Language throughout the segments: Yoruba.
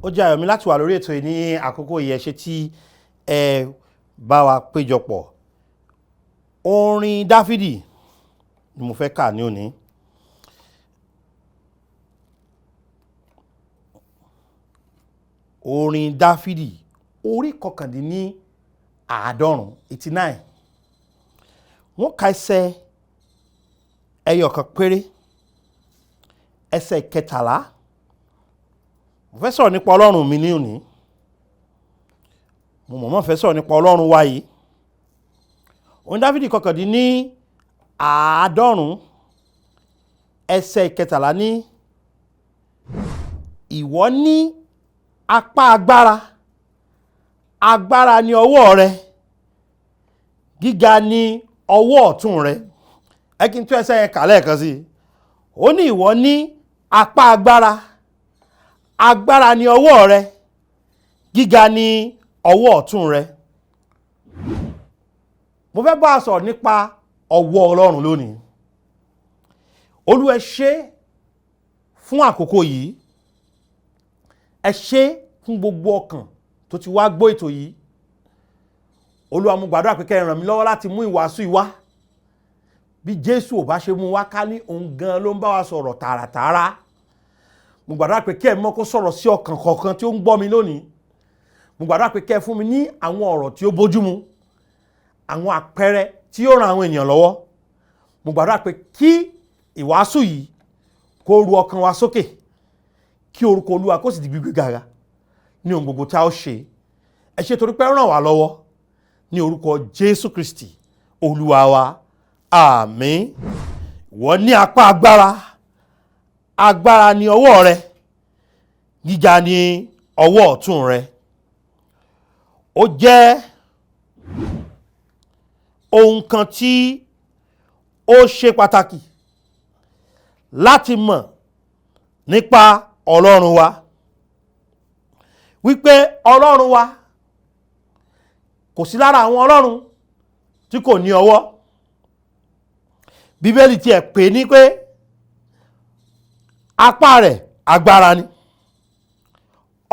Ó jẹ́ ayọ̀ mi láti wà lórí ètò yìí ní àkókò yìí, ẹ ṣé tí ẹ bá wa péjọpọ̀. Orin Dáfídì ni mo fẹ́ kà ní òní. Orin Dáfídì orí 89 89. Wọ́n ka ẹsẹ̀ ẹyọ kan péré, ẹsẹ̀ 13. Mo fẹ́ sọ̀rọ̀ nípa Ọlọ́run mi ní òní. Mo mọ̀ fẹ́ sọ̀rọ̀ nípa Ọlọ́run wa yìí. Orin Dáfídì 89 ẹsẹ̀ 13 ní ìwọ ní apá agbára, agbára ní ọwọ́ rẹ, gíga ní ọwọ́ ọ̀tún rẹ. Ẹ kí n tún ẹsẹ̀ yẹn kà lẹ́ẹ̀kan sí. Ó ní ìwọ ní apá agbára, agbára ní ọwọ́ rẹ, gíga ní ọwọ́ ọ̀tún rẹ. Mo fẹ́ bá a sọ̀rọ̀ nípa ọwọ́ Ọlọ́run lónìí. Olúwa ẹ ṣé fún àkókò yìí. Ẹ ṣé fún gbogbo ọkàn tó ti wá gbọ́ ètò yìí. Olúwa mo gbàdúrà pé kẹ́ ẹ ràn mí lọ́wọ́ láti mú ìwàásù yìí wá. Bí Jésù ò bá ṣe mú wá ká ní òun gan ló ń bá wa sọ̀rọ̀ tààràtààrà. Mo gbàdúrà pé kẹ́ ẹ mọ́ kó sọ̀rọ̀ sí ọkàn kọ̀ọ̀kan tí ó ń gbọ́ mi lónìí. Mo gbàdúrà pé kẹ́ ẹ fún mi ní àwọn ọ̀rọ̀ tí ó bójúmu, àwọn àpẹẹrẹ tí yóò ran àwọn ènìyàn lọ́wọ́. Mo gbàdúrà pé kí ìwàásù yìí kó ru ọkàn wa sókè, kí orúkọ Olúwa kó sì di gbígbé gàrà ní ohun gbogbo tí a ó ṣe. Ẹ ṣé torí pé ràn wá lọ́wọ́ ní orúkọ Jésù Kristi Olúwa wa. Àmín. Wọ́n ní apá agbára, agbára ní ọwọ́ rẹ, gíga ní ọwọ́ ọ̀tún rẹ. Ó jẹ́ ohun kan tí ó ṣe pàtàkì láti mọ̀ nípa Ọlọ́run wa. Wípé Ọlọ́run wa kò sí lára àwọn Ọlọ́run tí kò ní ọwọ́. Bíbélì tí ẹ̀ pè ní pé apá rẹ̀ agbára ni,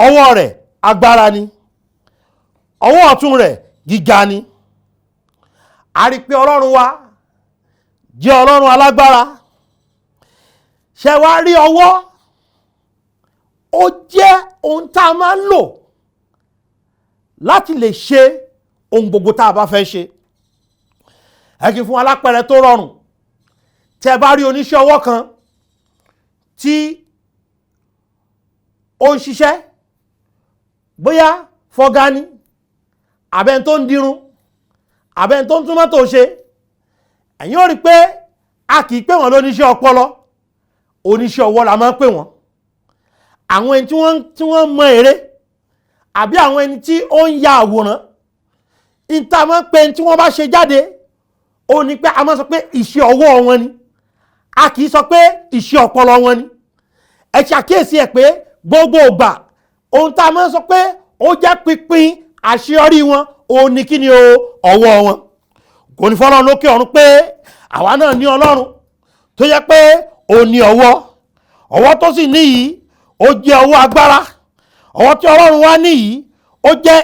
ọwọ́ rẹ̀ agbára ni, ọwọ́ ọ̀tún rẹ̀ gíga ni. A rí pé Ọlọ́run wa jẹ́ Ọlọ́run alágbára. Ṣé wá rí ọwọ́? Ó jẹ́ ohun tá a máa ń lò láti lè ṣe ohun gbogbo tá a bá fẹ́ ṣe. Ẹ kí n fún alápẹẹrẹ tó rọrùn. Tẹ́ bá rí oníṣẹ́ ọwọ́ kan tí ó ń ṣiṣẹ́, bóyá fọ́gá ni, àbẹ́ni tó ń dirun, àbẹ́ni tó ń tún mọ́tò ṣe, ẹ̀yin ó rí pé a kì í pè wọ́n lóníṣẹ́ ọpọlọ, oníṣẹ́ ọwọ́ la máa ń pè wọ́n. Àwọn ẹni tí wọ́n mọ èrè, àbí àwọn ẹni tí ó ń ya àwòrán, ìta máa ń pè tí wọ́n bá ṣe jáde, ó ní pé a máa sọ pé iṣẹ́ ọwọ́ wọn ni. A kì í sọ pé iṣẹ́ ọpọlọ wọn ni. Ẹ ṣàkíyèsí ẹ̀ pé gbogbo ìgbà ohun tá a máa ń sọ pé ó jẹ́ pínpín àṣeyọrí wọn, ó ní kí ni ọwọ́ wọn. Kò ní fọ́lọ́run lókè ọ̀run pé àwa náà ní Ọlọ́run tó yẹ pé ó ní ọwọ́. Ọwọ́ tó sì ní yìí ó jẹ́ ọwọ́ agbára. Ọwọ́ tí Ọlọ́run wá ní yìí ó jẹ́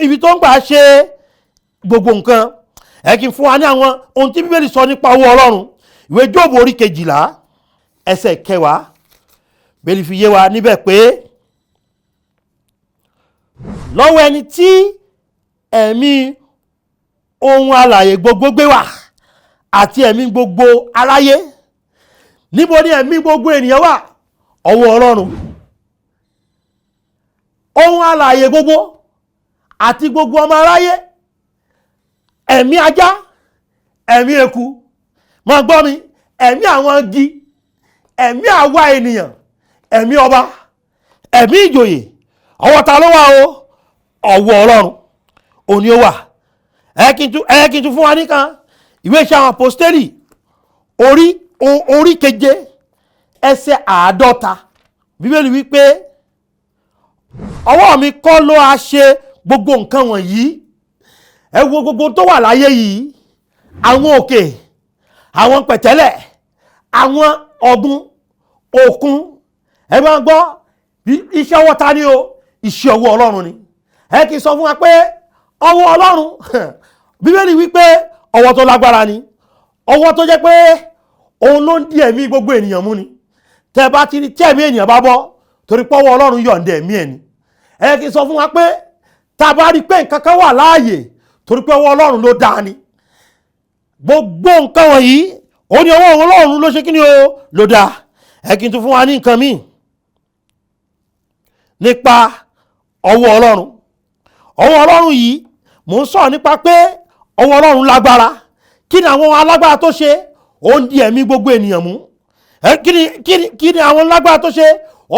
ibi tó ń gbà ṣe gbogbo nǹkan. Ẹ kí n fún wa ní àwọn ohun tí Bíbélì sọ nípa ọwọ́ Ọlọ́run. Ìwé Jóòbù orí 12 ẹsẹ̀ 10. Bíbélì fi yé wa níbẹ̀ pé lọ́wọ́ ẹni tí ẹ̀mí ohun alààyè gbogbo gbé wà àti ẹ̀mí gbogbo aráyé. Níbo ni ẹ̀mí gbogbo ènìyàn wà? Ọwọ́ Ọlọ́run. Ohun alààyè gbogbo àti gbogbo ọmọ aráyé, ẹ̀mí ajá, ẹ̀mí eku, máa gbọ́ mi, ẹ̀mí àwọn igi, ẹ̀mí àwa ènìyàn, ẹ̀mí ọba, ẹ̀mí ìjòyè, ọwọ́ ta ló wà o? Ọwọ́ Ọlọ́run òní ó wà. Ẹ kí n tún fún wa nìkan. Ìwé Iṣẹ́ àwọn Àpọ́stélì orí 7 ẹsẹ̀ 50. Bíbélì wípé ọwọ́ mi kọ́ ló a ṣe gbogbo nǹkan wọ̀nyí. Ẹ wo gbogbo tó wà láyé yìí, àwọn òkè, àwọn pẹ̀tẹ́lẹ̀, àwọn ọ̀gbun, òkun. Ẹ máa gbọ́ iṣẹ́ ọwọ́ ta ni o? iṣẹ́ ọwọ́ Ọlọ́run ni. Ẹ kì í sọ fún wa pé ọwọ́ Ọlọ́run Bíbélì wípé ọwọ́ tó lágbára ni, ọwọ́ tó jẹ́ pé òun ló ń di ẹ̀mí gbogbo ènìyàn mú ni. Tẹ́ bá ti rí tí ẹ̀mí ènìyàn bá bọ́ torí pé ọwọ́ Ọlọ́run yọ̀ǹda ẹ̀mí ẹ̀ ni. Ẹ kì í sọ fún wa pé tá a bá rí pé nǹkan kan wà láàyè torí pé ọwọ́ Ọlọ́run ló dá ni. Gbogbo nǹkan wọ̀nyí ó ní ọwọ́ Ọlọ́run ló ṣe kí ni o ló dá. Ẹ kì í tún fún wa ní nǹkan míì nípa ọwọ́ Ọlọ́run. Ọwọ́ Ọlọ́run yìí mò ń sọ̀rọ̀ nípa pé ọwọ́ Ọlọ́run lágbára. Kí ni àwọn alágbára tó ṣe? Ó ń di ẹ̀mí gbogbo ènìyàn mú. Kí ni àwọn lágbára tó ṣe?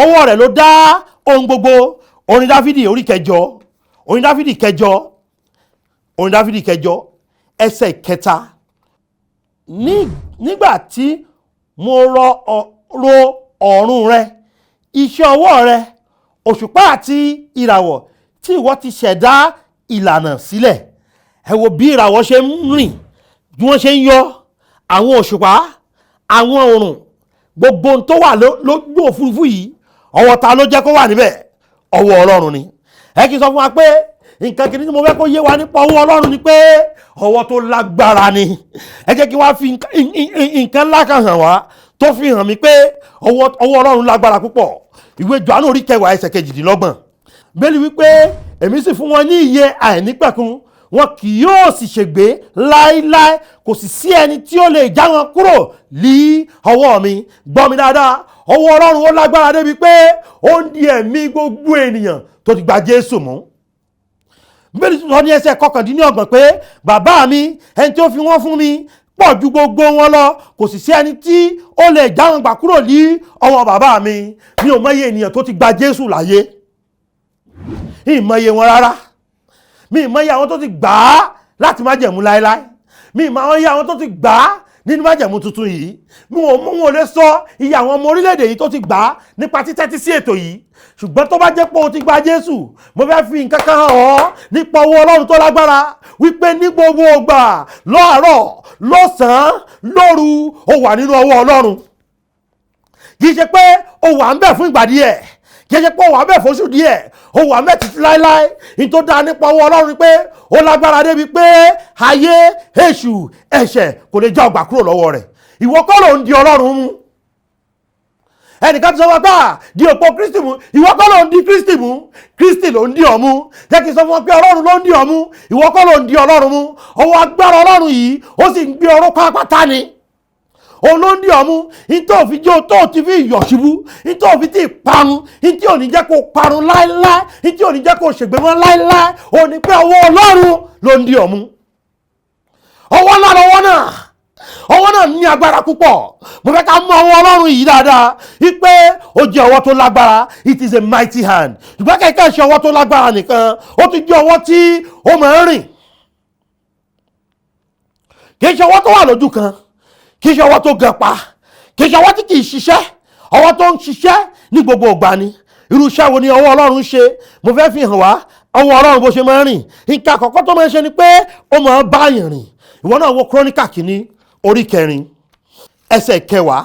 Ọwọ́ rẹ̀ ló dá ohun gbogbo. Orin Dáfídì orí kẹjọ, orin Dáfídì kẹjọ, orin Dáfídì kẹjọ ẹsẹ̀ kẹta. Nígbà tí mo ro ọ̀run rẹ, iṣẹ́ ọwọ́ rẹ, òṣùpá àti ìràwọ̀ tí ìwọ ti ṣẹ̀dá ìlànà sílẹ̀. Ẹ wo bí ìràwọ̀ ṣe ń rìn, bí wọ́n ṣe ń yọ, àwọn òṣùpá, àwọn òrùn, gbogbo ohun tó wà lójú òfurufú yìí, ọwọ́ ta ló jẹ́ kó wà níbẹ̀? Ọwọ́ Ọlọ́run ni. Ẹ kì í sọ fún wa pé nǹkan kìíní tí mo fẹ́ kó yé wa nípa ọwọ́ Ọlọ́run ni pé ọwọ́ tó lágbára ni. Ẹ jẹ́ kí wá fi nǹkan ńlá kan hàn wá tó fi hàn mí pé ọwọ́ Ọlọ́run lágbára púpọ̀. Ìwé Jòhánù orí 10 ẹsẹ̀ 22. Bíbélì wípé èmi sì fún wọn ní ìyè àìnípẹ̀kun, wọn kì yóò sì ṣègbé láéláé, kò sì sí ẹni tí ó lè já wọn kúrò ní ọwọ́ mi. Gbọ́ mi dáadáa, ọwọ́ Ọlọ́run ó lágbára débi pé ó ń di ẹ̀mí gbogbo ènìyàn tó ti gba Jésù mú. Bíbélì sọ ní ẹsẹ̀ 29 pé bàbá mi, ẹni tí ó fi wọ́n fún mi, pọ̀ ju gbogbo wọn lọ, kò sì sí ẹni tí ó lè já wọn gbà kúrò ní ọwọ́ bàbá mi. Mi ò mọye ènìyàn tó ti gba Jésù láyé, ìmọye wọn rárá. Mi ìmọye àwọn tó ti gbà á láti májẹ̀mú láéláé. Mi ìmọye àwọn tó ti gbà á nínú májẹ̀mú tuntun yìí. Mo ò lè sọ iye àwọn ọmọ orílẹ̀-èdè yìí tó ti gbà á nípa títẹ́tí sí ètò yìí. Ṣùgbọ́n tó bá jẹ́ pé o ti gba Jésù, mo fẹ́ fi nǹkan kan hàn ọ́ nípa ọwọ́ Ọlọ́run tó lágbára, wípé ní gbogbo ìgbà, lọ́àárọ̀, lọ́sàn-án, lóru, ó wà nínú ọwọ́ Ọlọ́run. Kì í ṣe pé ó wà ń bẹ̀ fún ìgbà díẹ̀, kì í ṣe pé ó wà ń bẹ̀ fóṣù díẹ̀, ó wà ń bẹ̀ títí láéláé. Ní tó dáa nípa ọwọ́ Ọlọ́run pé ó lágbára débi pé ayé, èṣù, ẹ̀ṣẹ̀ kò lè já ọgbà kúrò lọ́wọ́ rẹ̀. Ìwọ kọ́ ló ń di Ọlọ́run mú. Ẹnìkan ti sọ wá pé di òpó Kristi mú. Ìwọ kọ́ ló ń di Kristi mú, Kristi ló ń di ọ mú. Jẹ́ kí n sọ fún ọ pé Ọlọ́run ló ń di ọ mú, ìwọ kọ́ ló ń di Ọlọ́run mú. Ọwọ́ agbára Ọlọ́run yìí ó sì ń gbé ọ̀rọ̀ pátápátá ni. Òun ló ń di ọ mú. Ní tó fi jó tó ti fi yọ̀ ṣubú, ní tó fi ti parun, ní tí ò ní jẹ́ kó parun láéláé, ní tí ò ní jẹ́ kó ṣègbè mọ́ láéláé. Ó ní pé ọwọ́ Ọlọ́run ló ń di ọ mú. Ọwọ́ ńlá lọ́wọ́ náà, ọwọ́ náà ní agbára púpọ̀. Mo fẹ́ ká mọ ọwọ́ Ọlọ́run yìí dáadáa, wípé ó jẹ́ ọwọ́ tó lágbára. It is a mighty hand. Ṣùgbọ́n kẹ̀kẹ́ ṣe ọwọ́ tó lágbára nìkan, ó tún jẹ́ ọwọ́ tí ó máa ń rìn. Kì í ṣe ọwọ́ tó wà lójú kan, kì í ṣe ọwọ́ tó gan pa, kì í ṣe ọwọ́ tí kì í ṣiṣẹ́, ọwọ́ tó ń ṣiṣẹ́ ní gbogbo ìgbà ni. Irú iṣẹ́ wo ni ọwọ́ Ọlọ́run ṣe? Mo fẹ́ fi hàn wá ọwọ́ Ọlọ́run bó ṣe máa ń rìn. Nǹkan àkọ́kọ́ tó máa ń ṣe ni pé ó máa ń bá èèyàn rìn. Ìwọ náà wo Kíróníkà kìíní orí 4 ẹsẹ̀ 10.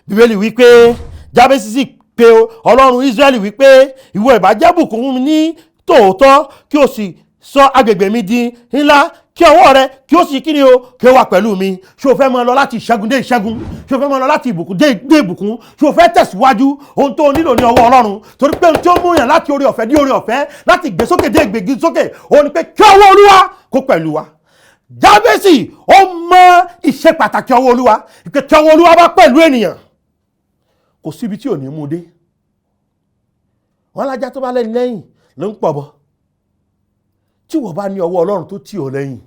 Bíbélì wípé Jábésì sì pé Ọlọ́run Ísírẹ́lì wípé ìwọ ìbá jẹ́ bùkún mi ní tòótọ́, kí o sì sọ agbègbè mi di ńlá, kí ọwọ́ rẹ kí ó sì kíni o, kí ó wà pẹ̀lú mi. Ṣé o fẹ́ máa lọ láti ìṣẹ́gun dé ìṣẹ́gun? Ṣé o fẹ́ máa lọ láti ìbùkún dé ìbùkún? Ṣé o fẹ́ tẹ̀síwájú? Ohun tó nílò ní ọwọ́ Ọlọ́run, torí pé ohun tí ó mú yàn láti oore ọ̀fẹ́ dé oore ọ̀fẹ́, láti ìgbésókè dé ìgbésókè, ó ní pé kí ọwọ́ Olúwa kó pẹ̀lú wa. Jábésì ó mọ ìṣe pàtàkì ọwọ́ Olúwa, ìpè tí ọwọ́ Olúwa bá pẹ̀lú ènìyàn, kò síbi tí ò ní mú dé. Wọ́n lájá tó bá lẹ́yìn lẹ́yìn ló ń pọ̀ bọ̀. Tí wọ́n bá ní ọwọ́ Ọlọ́run tó tì ọ́ lẹ́yìn,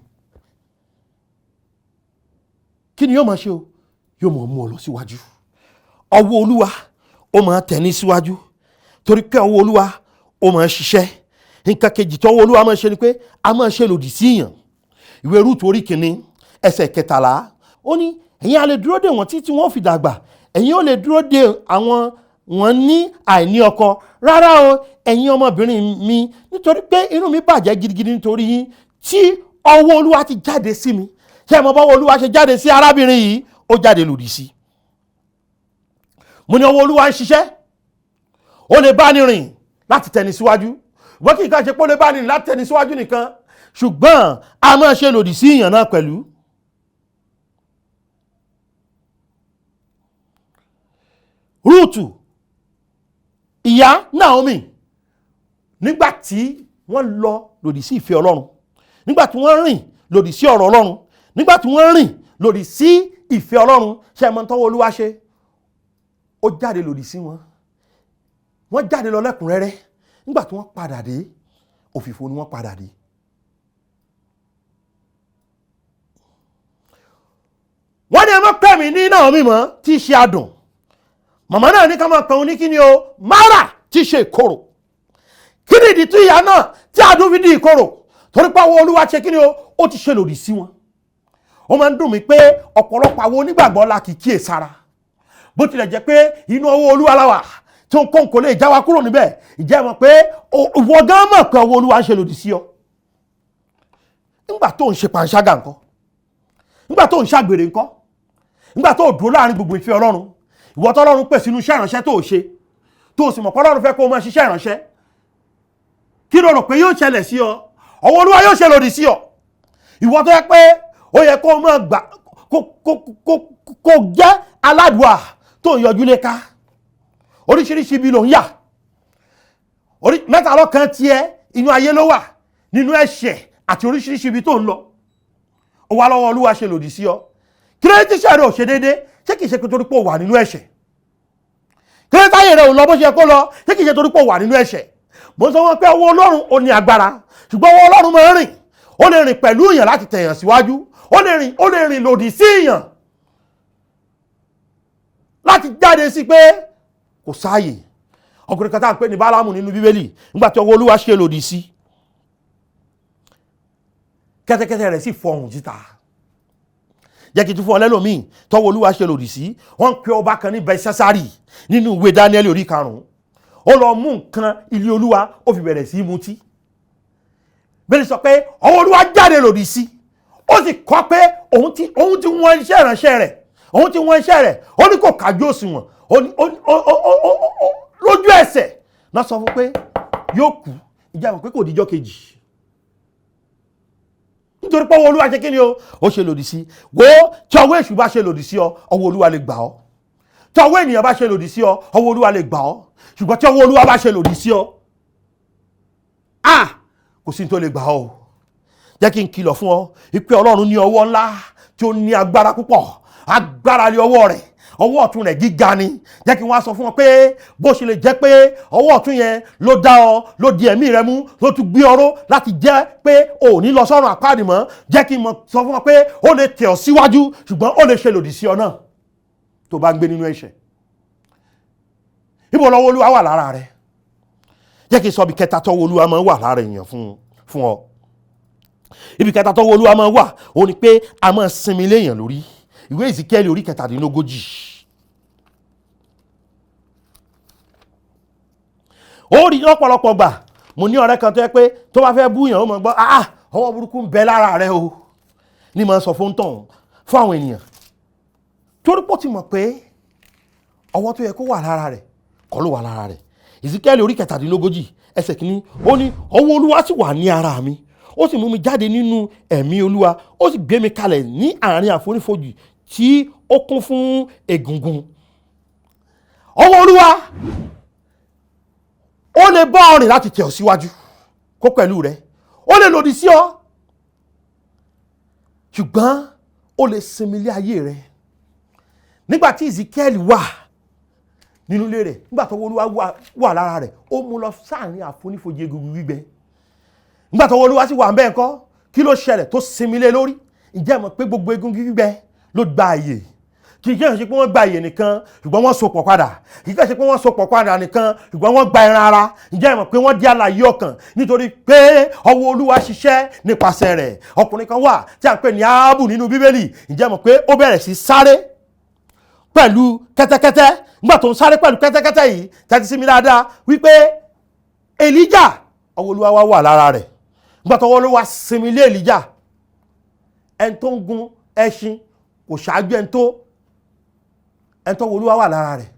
kí ni yóò máa ṣe o? Yóò máa mú ọ lọ síwájú. Ọwọ́ Olúwa ó máa tẹ̀ ní síwájú, torí pé ọwọ́ Olúwa ó máa ṣiṣẹ́. Nǹkan kejì tí ọwọ́ Olúwa máa ṣe ni pé a máa ṣe lòdì sí èèyàn. Ìwé Rúùtù orí 1 ẹsẹ̀ 13 ó ní ẹ̀yin a lè dúró dè wọ́n títí wọ́n fi dàgbà, ẹ̀yin ó lè dúró dè àwọn wọn ní àìní ọkọ. Rárá o, ẹ̀yin ọmọbìnrin mi, nítorí pé inú mi bàjẹ́ gidigidi nítorí yín, tí ọwọ́ Olúwa ti jáde sí mi. Ṣé ẹ mọ̀ bọ́wọ́ Olúwa ṣe jáde sí arábìnrin yìí? Ó jáde lòdì sí. Mo ní ọwọ́ Olúwa ń ṣiṣẹ́, ó lè bá ní rìn láti tẹ̀ni síwájú, wọ́n kì í ká ṣe pé ó lè bá ní láti tẹni síwájú nìkan, ṣùgbọ́n a máa ṣe lòdì sí ìyàn náà pẹ̀lú. Rúùtù, ìyá Naomi, nígbà tí wọ́n lọ lòdì sí ìfẹ́ Ọlọ́run, nígbà tí wọ́n rìn lòdì sí ọ̀rọ̀ Ọlọ́run, nígbà tí wọ́n rìn lòdì sí ìfẹ́ Ọlọ́run, ṣe mọ̀ tọ́wọ́ Olúwa ṣe? Ó jáde lòdì sí wọn. Wọ́n jáde lọ lẹ́kùnrẹ́rẹ́. Nígbà tí wọ́n padà dé, òfìfo ni wọ́n padà dé. Wọ́n ní ẹ má pè mí ní Naomi mọ́, tí í ṣe adùn. Màmá náà ní ká máa pè òun ní kí ni o? Mara, tí í ṣe ìkorò. Kí ni ìdí tí ìyá náà tí adùn fi di ìkorò? Torí pé àwọn Olúwa ṣe kí ni o? Ó ti ṣe lòdì sí wọn. Ó máa ń dùn mí pé ọ̀pọ̀lọpọ̀ àwọn onígbàgbọ́ la kì í kíyèsára. Bó tilẹ̀ jẹ́ pé inú ọwọ́ Olúwa la wà, tí ó ń kó kò lè já wa kúrò níbẹ̀. Ìjẹ́ mọ̀ pé ìwọ gan mọ̀ pé ọwọ́ Olúwa ń ṣe lòdì sí ọ. Nígbà tó ń ṣe panṣágà ńkọ́? Nígbà tó ń ṣàgbèrè ńkọ́? Nígbà tó dúró láàrin gbogbo ìfẹ́ Ọlọ́run, ìwọ tọ́lọ́run pè sínú iṣẹ́ ìránṣẹ́ tó ṣe, tó sì mọ̀ pé Ọlọ́run fẹ́ kó o máa ṣiṣẹ́ ìránṣẹ́, kí ló rò pé yóò ṣẹlẹ̀ sí ọ? Ọwọ́ Olúwa yóò ṣe lòdì sí ọ. Ìwọ tó yẹ pé ó yẹ kó o máa gbà kó jẹ́ aládùá tó ń yọjú léka, oríṣiríṣi ibi ló ń yà, mẹ́ta lọ́kàn tiẹ̀ inú ayé ló wà, nínú ẹ̀ṣẹ̀ àti oríṣiríṣi ibi tó ń lọ. Ó wá lọ́wọ́ Olúwa ṣe lòdì sí ọ. Kí ló ti ṣe rẹ̀ ò ṣe déédéé? Ṣé kìí ṣe pé torí pé ó wà nínú ẹ̀ṣẹ̀? Kí ló táyé rẹ̀ ò lọ bó ṣe kó lọ? Ṣé kìí ṣe torí pé ó wà nínú ẹ̀ṣẹ̀? Mo sọ wọn pé ọwọ́ Ọlọ́run ó ní agbára, ṣùgbọ́n ọwọ́ Ọlọ́run máa ń rìn. Ó lè rìn pẹ̀lú èèyàn láti tẹ̀yàn síwájú. Ó lè rìn lòdì sí èèyàn láti jáde sí pé kò sáàyè. Ọkùnrin kan tá à ń pè ní Bálámù nínú Bíbélì, nígbà tí ọwọ́ Olúwa ṣe lòdì sí, kẹ́tẹ́kẹ́tẹ́ rẹ̀ sì fọhùn síta. Jẹ́ kí n tún fún ọ lẹ́lòmíì tọ́wọ́ Olúwa ṣe lòdì sí. Wọ́n ń pe ọba kan ní Belsásárì nínú ìwé Dáníẹ́lì orí 5. Ó lọ mú nǹkan ilé Olúwa, ó fi bẹ̀rẹ̀ sí mutí. Bẹ́ẹ̀ sọ pé ọwọ́ Olúwa jáde lòdì sí. Ó sì kọ́ pé òun ti wọ́n iṣẹ́ ìránṣẹ́ rẹ̀. Òun ti wọ́n iṣẹ́ rẹ̀. Ó ní kò kájú òṣùwọ̀n. Lójú ẹsẹ̀ náà sọ fún pé yóò kú. Ìjà mọ̀ pé kò díjọ́ kejì. Nítorí pé ọwọ́ Olúwa ṣe kí ni o? Ó ṣe lòdì sí. Wo tí ọwọ́ èṣù bá ṣe lòdì sí ọ, ọwọ́ Olúwa lè gbà ọ́. Tí ọwọ́ ènìyàn bá ṣe lòdì sí ọ, ọwọ́ Olúwa lè gbà ọ́. Ṣùgbọ́n tí ọwọ́ Olúwa bá ṣe lòdì sí ọ, kò sí tó lè gbà ọ́. Jẹ́ kí n kìlọ̀ fún ọ wípé Ọlọ́run ní ọwọ́ ńlá tí ó ní agbára púpọ̀. Agbára lé ọwọ́ rẹ̀. Ọwọ́ ọ̀tún rẹ̀ gíga ni. Jẹ́ kí n wá sọ fún ọ pé bó ṣe lè jẹ́ pé ọwọ́ ọ̀tún yẹn ló dá ọ, ló di ẹ̀mí rẹ mú, ló tún gbé ọró láti jẹ́ pé ò ní lọ sọ́run àpáàdì mọ́. Jẹ́ kí n sọ fún ọ pé ó lè tẹ̀ ọ́ síwájú, ṣùgbọ́n ó lè ṣe lòdì sí ọ náà tó bá ń gbé nínú ẹ̀ṣẹ̀. Ibo lọ́wọ́ Olúwa wà lára rẹ? Jẹ́ kí n sọ ibi kẹta tọ́wọ́ Olúwa máa ń wà lára èèyàn fún ọ. Ibi kẹta tọ́wọ́ Olúwa máa ń wà, ó ní pé a máa sinmi léèyàn lórí. Ìwé Èzíkíẹ́lì orí 37. Ó rí lọ́pọ̀lọpọ̀ gbà. Mo ní ọ̀rẹ́ kan tó yẹ pé tó bá fẹ́ búyàn ó mọ̀ gbọ́, ọwọ́ burúkú ń bẹ lára rẹ o. Ní máa sọ fún àwọn ènìyàn. Torí pé ó ti mọ̀ pé ọwọ́ tó yẹ kó wà lára rẹ̀ kọ́ ló wà lára rẹ̀. Èzíkíẹ́lì orí 37 ẹsẹ̀ kìíní, ó ní ọwọ́ Olúwa sì wà ní ara mi. Ó sì mú mi jáde nínú ẹ̀mí Olúwa. Ó sì gbé mi kalẹ̀ ní àárín àfonífojì tí ó kún fún egungun. Ọwọ́ Olúwa ó lè bá ọ rìn láti tẹ̀ ọ́ síwájú kó pẹ̀lú rẹ̀. Ó lè lòdì sí ọ, ṣùgbọ́n ó lè sinmi lé ayé rẹ̀. Nígbà tí Èzíkíẹ́lì wà nínú ilé rẹ̀, nígbà tó Olúwa wà lára rẹ̀, ó mú lọ sáàrin àfonífojì egungun gbígbẹ. Nígbà tó Olúwa sì wà ń bẹ́ẹ̀ kọ́, kí ló ṣẹlẹ̀ tó sinmi lé lórí? Ǹjẹ́ mọ̀ pé gbogbo egungun gbígbẹ ló gba àyè? Kì í ṣe pé wọ́n gba àyè nìkan, ṣùgbọ́n wọ́n sopọ̀ padà. Kì í ṣe pé wọ́n sopọ̀ padà nìkan, ṣùgbọ́n wọ́n gba ẹran ara. Ǹjẹ́ mọ̀ pé wọ́n di alààyè ọkàn nítorí pé ọwọ́ Olúwa ṣiṣẹ́ nípasẹ̀ rẹ̀. Ọkùnrin kan wà tí a ń pè ní Áhábù nínú Bíbélì. Ǹjẹ́ mọ̀ pé ó bẹ̀rẹ̀ sí sáré pẹ̀lú kẹ́tẹ́kẹ́tẹ́. Nígbà tó ń sáré pẹ̀lú kẹ́tẹ́kẹ́tẹ́ yìí, tẹ́tí sí mi dáadáa wípé Èlíjà ọwọ́ Olúwa wà lára rẹ̀. Nígbà tó ọwọ́ Olúwa sinmi lé Èlíjà, ẹni tó ń gun ẹṣin kò ṣáájú ẹni tó Olúwa wà lára rẹ̀.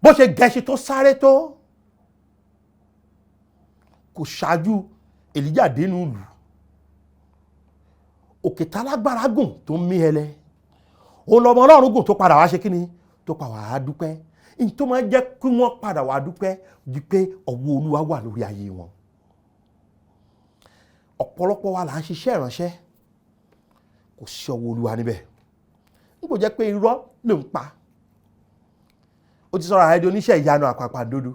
Bó ṣe gẹṣin tó sáré tó, kò ṣáájú Èlíjà dénú ìlú. Òkè tálágbára gùn tó ń mí ẹlẹ́, òun lọmọ Ọlọ́run gùn tó padà wá ṣe kíni, tó padà wá dúpẹ́. In tó máa jẹ́ kí wọ́n padà wá dúpẹ́ ju pé ọwọ́ Olúwa wà lórí ayé wọn. Ọ̀pọ̀lọpọ̀ wa là ń ṣiṣẹ́ ìránṣẹ́, kò sí ọwọ́ Olúwa níbẹ̀. Nígbò jẹ́ pé irọ́ ló ń pa. Ó ti sọ̀rọ̀ àìdí oníṣẹ́ ìyanu àpàpàǹdodo.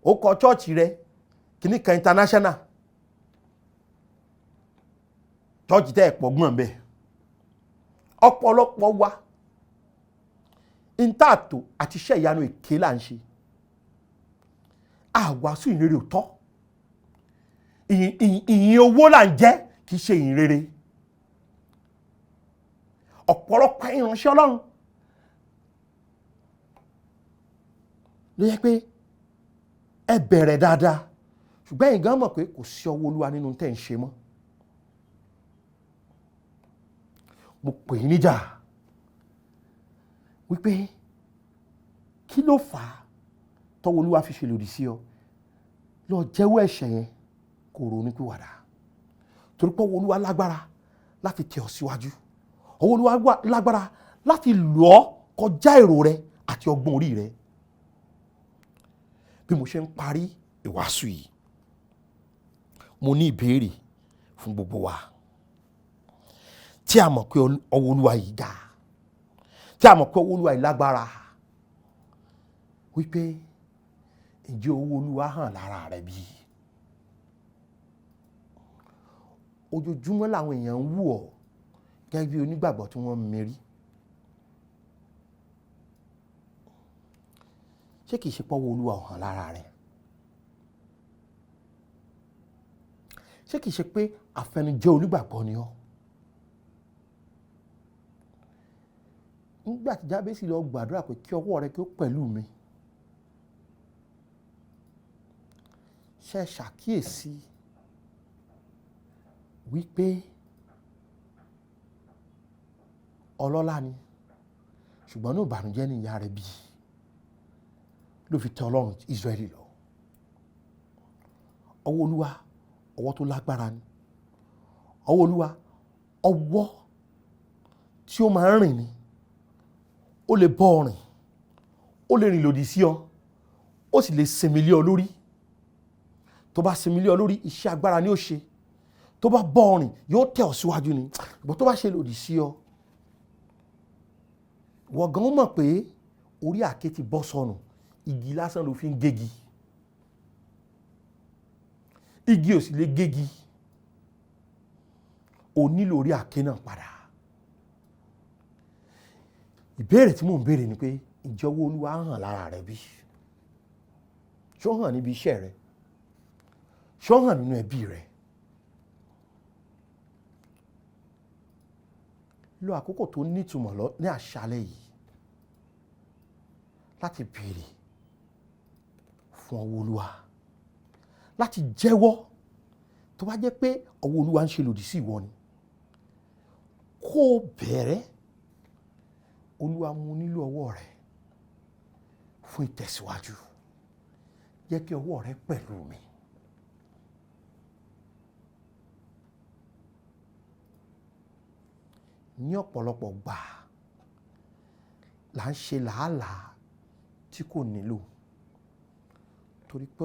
Ó kọ chọ́ọ̀chì rẹ̀ kìnnìkan international. Chọ́ọ̀chì tẹ́ ẹ̀pọ̀ gbọ́n bẹ́ẹ̀. Ọ̀pọ̀lọpọ̀ wa ìntàtò àti iṣẹ́ ìyanu èké là ń ṣe. Àwàásù ìrere ò tọ́. Ìyìn owó là ń jẹ́, kì í ṣe ìyìn rere. Ọ̀pọ̀lọpọ̀ ìránṣẹ́ Ọlọ́run ló yẹ pé ẹ bẹ̀rẹ̀ dáadáa, ṣùgbọ́n ẹ̀yin gan mọ̀ pé kò sí ọwọ́ Olúwa nínú tẹ́ ń ṣe mọ́. Mo pè é níjà wípé kí ló fà á tọ́wọ́ Olúwa fi ṣe lòdì sí ọ? Lọ jẹ́wọ́ ẹ̀ṣẹ̀ yẹn kó ronúpìwàdà. Torí pé ọwọ́ Olúwa lágbára láti tẹ̀ ọ́ síwájú. Ọwọ́ Olúwa lágbára láti lò ọ́ kọjá èrò rẹ àti ọgbọ́n orí rẹ. Bí mo ṣe ń parí ìwàásù yìí, mo ní ìbéèrè fún gbogbo wa. Tí a mọ̀ pé ọwọ́ Olúwa yìí ga, tí a mọ̀ pé ọwọ́ Olúwa yìí lágbára, wípé ǹjẹ́ ọwọ́ Olúwa hàn lára rẹ bí? Ojoojúmọ́ làwọn èèyàn ń wù ọ́ gẹ́gẹ́ bí onígbàgbọ́ tí wọ́n ń mérí. Ṣé kìí ṣe pé ọwọ́ Olúwa hàn lára rẹ? Ṣé kìí ṣe pé àfẹnujẹ́ onígbàgbọ́ ni ọ́? Nígbà tí Jábésì lọ gbàdúrà pé kí ọwọ́ rẹ kí ó pẹ̀lú mi, ṣé ṣàkíyèsí wípé ọlọ́lá ni, ṣùgbọ́n ní ìbànújẹ́ ní ìyá rẹ̀ bí ló fi tẹ Ọlọ́run Ísírẹ́lì lọ. Ọwọ́ Olúwa ọwọ́ tó lágbára ni. Ọwọ́ Olúwa ọwọ́ tí ó máa ń rìn ni. Ó lè bọ́ ọ rìn, ó lè rìn lòdì sí ọ, ó sì lè sinmi lé ọ lórí. Tó bá sinmi lé ọ lórí, iṣẹ́ agbára ni ó ṣe. Tó bá bọ́ ọ rìn, yóò tẹ̀ ọ́ síwájú ni. Ṣùgbọ́n tó bá ṣe lòdì sí ọ, wọ́n gan mọ̀ pé orí àké ti bọ́ sọnù, igi lásán ló fi ń gégi. Igi ò sì lè gégi. O nílò orí àké náà padà. Ìbéèrè tí mò ń béèrè ni pé ǹjẹ́ ọwọ́ Olúwa hàn lára rẹ bí? Ṣó hàn níbi iṣẹ́ rẹ? Ṣó hàn nínú ẹbí rẹ? Lo àkókò tó nítumọ̀ ní àṣálẹ́ yìí láti béèrè fún ọwọ́ Olúwa, láti jẹ́wọ́ tó bá jẹ́ pé ọwọ́ Olúwa ń ṣe lòdì sí ìwọ ni. Kó o bẹ̀rẹ̀, Olúwa mo nílò ọwọ́ rẹ fún ìtẹ̀síwájú. Jẹ́ kí ọwọ́ rẹ pẹ̀lú mi. Ní ọ̀pọ̀lọpọ̀ gbà là ń ṣe làálàá tí kò nílò, torí pé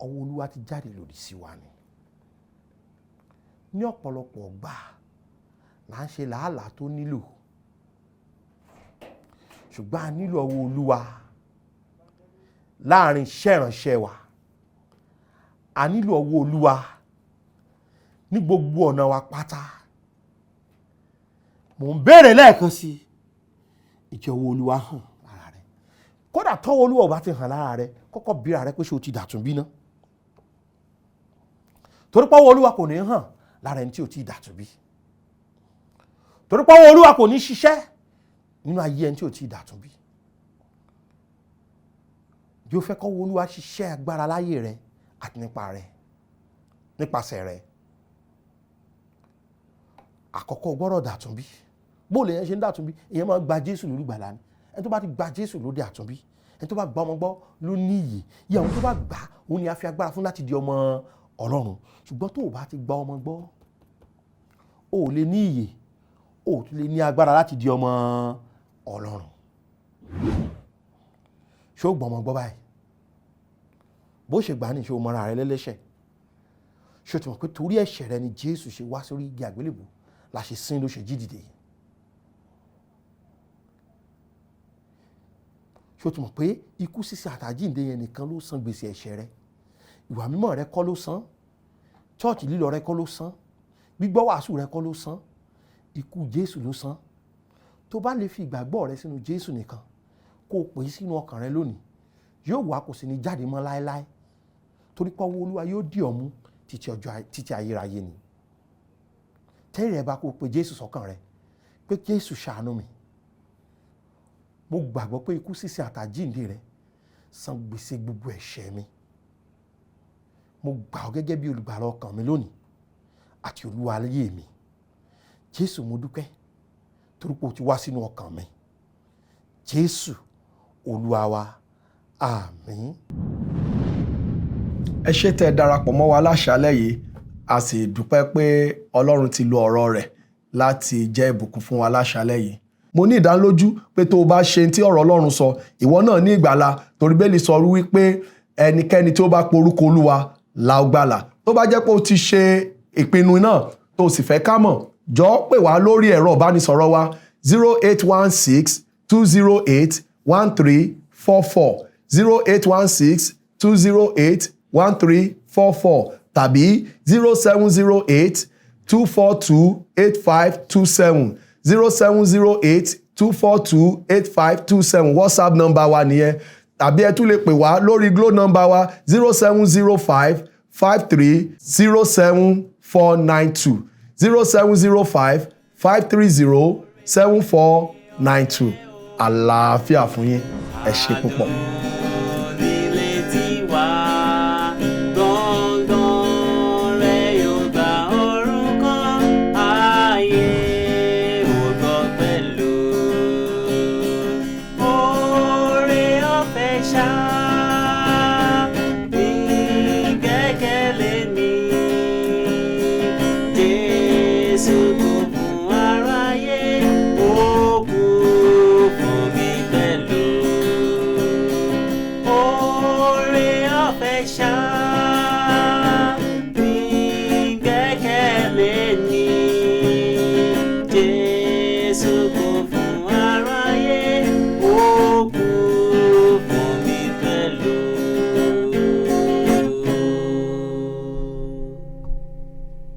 ọwọ́ Olúwa ti jáde lòdì sí wa ni. Ní ọ̀pọ̀lọpọ̀ gbà là ń ṣe làálàá tó nílò, ṣùgbọ́n a nílò ọwọ́ Olúwa láàrin iṣẹ́ ìránṣẹ́ wa. A nílò ọwọ́ Olúwa ní gbogbo ọ̀nà wa pátá. Mò ń béèrè lẹ́ẹ̀kan sí, ǹjẹ́ ọwọ́ Olúwa hàn lára rẹ? Kódà tọ́wọ́ Olúwa ò bá ti hàn lára rẹ, kọ́kọ́ bíra rẹ pé ṣé o ti dàtún bí ná. Torí pé ọwọ́ Olúwa kò ní hàn lára ẹni tí o ti dàtún bí. Torí pé ọwọ́ Olúwa kò ní ṣiṣẹ́ nínú ayé ẹni tí o ti dàtún bí. Bí o fẹ́ kọ́wọ́ Olúwa ṣiṣẹ́ agbára láyé rẹ àti nípasẹ̀ rẹ, àkọ́kọ́ gbọ́dọ̀ dàtún bí. Bó lè yẹn ṣe ń dàtún bí? Èèyàn máa gba Jésù lórí ìgbàlà ni. Ẹni tó bá ti gba Jésù lórí àtún bí, ẹni tó bá gba ọmọ gbọ́ ló ní ìyè. Ìyè àwọn tó bá gbà òun ni a fi agbára fún láti di ọmọ Ọlọ́run. Ṣùgbọ́n tó o bá ti gba ọmọ gbọ́, o ò lè ní ìyè, o ò tún lè ní agbára láti di ọmọ Ọlọ́run. Ṣé o gbọ́ ọmọ gbọ́ báyìí? Bó ṣe gbà ní ṣe o mọra rẹ lẹ́lẹ́ṣẹ̀. Ṣé o ti mọ̀ pé torí ẹ̀ṣẹ̀ rẹ ni Jésù ṣe wá sórí igi àgbélébùú, la ṣe sin ló ṣe jí dìde? Ṣé o ti mọ̀ pé ikú sísìn àtàjíǹde yẹn nìkan ló san gbèsè ẹ̀ṣẹ̀ rẹ? Ìwà mímọ́ rẹ kọ́ ló san, chọ́ọ̀chì lílọ rẹ kọ́ ló san, gbígbọ́ wàásù rẹ kọ́ ló san, ikú Jésù ló san. Tó bá lè fi ìgbàgbọ́ rẹ sínú Jésù nìkan, kó o pè é sínú ọkàn rẹ lónìí, yóò wá kò sì ní jáde mọ́ láéláé, torí pé ọwọ́ Olúwa yóò dì ọ́ mú títí ayérayé ni. Tẹ́rì rẹ bá kó o pe Jésù sọ́kàn rẹ pé Jésù ṣàánú mi, mo gbàgbọ́ pé ikú sísìn àtàjíǹde rẹ san gbèsè gbogbo ẹ̀ṣẹ̀ mi. Mo gbà ọ́ gẹ́gẹ́ bí olùgbàlà ọkàn mi lónìí àti Olúwa ayé mi. Jésù, mo dúpẹ́ torí pé o ti wá sínú ọkàn mi. Jésù Olúwa wa, àmín. Ẹ ṣé tẹ́ darapọ̀ mọ́ wa láṣálẹ́ yìí, a sì dúpẹ́ pé Ọlọ́run ti lo ọ̀rọ̀ rẹ̀ láti jẹ́ ìbùkún fún wa láṣálẹ́ yìí. Mo ní ìdánilójú pé tó o bá ṣe tí ọ̀rọ̀ Ọlọ́run sọ, ìwọ náà ní ìgbàlà, torí Bíbélì sọ wípé ẹnikẹ́ni tí ó bá pe orúkọ Olúwa la ó gbàlà. Tó bá jẹ́ pé o ti ṣe ìpinnu náà tó o sì fẹ́ ká mọ̀, jọ̀ọ́ pè wá lórí ẹ̀rọ ìbánisọ̀rọ̀ wa 0816-208-1344 0816-208-1344 tàbí 0708-242-8527 0708-242-8527 WhatsApp number wa nìyẹn. Tàbí ẹ tún lè pè wá lórí Glo number wa 0705-5307-492 0705-530-7492. Àlàáfíà fún yín. Ẹ ṣé púpọ̀. Shine.